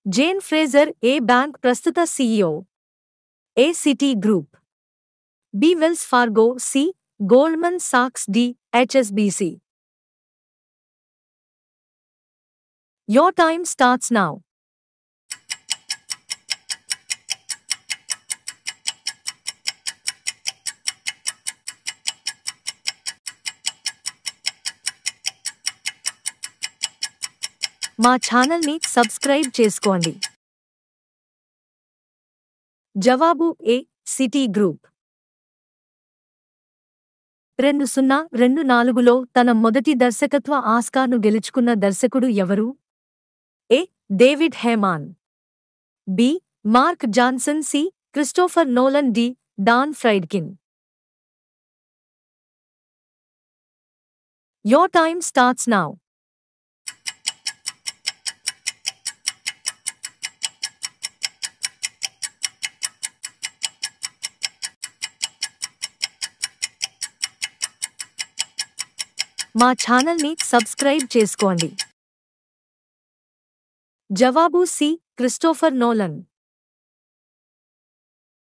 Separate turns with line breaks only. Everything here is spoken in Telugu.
జేన్ ఫ్రేజర్ ఏ బ్యాంక్ ప్రస్తుత CEO. A Citigroup. B Wells Fargo C. Goldman సాక్స్ D. HSBC. Your time starts now. మా ఛానల్ని సబ్స్క్రైబ్ చేసుకోండి. జవాబు ఏ. City group. 2024లో తన మొదటి దర్శకత్వ ఆస్కార్ను గెలుచుకున్న దర్శకుడు ఎవరు? A. David Heyman. B. Mark Johnson C. Christopher Nolan D. Dan Friedkin. Your time starts now. మా ఛానల్ని సబ్స్క్రైబ్ చేసుకోండి. జవాబు సి. Christopher Nolan.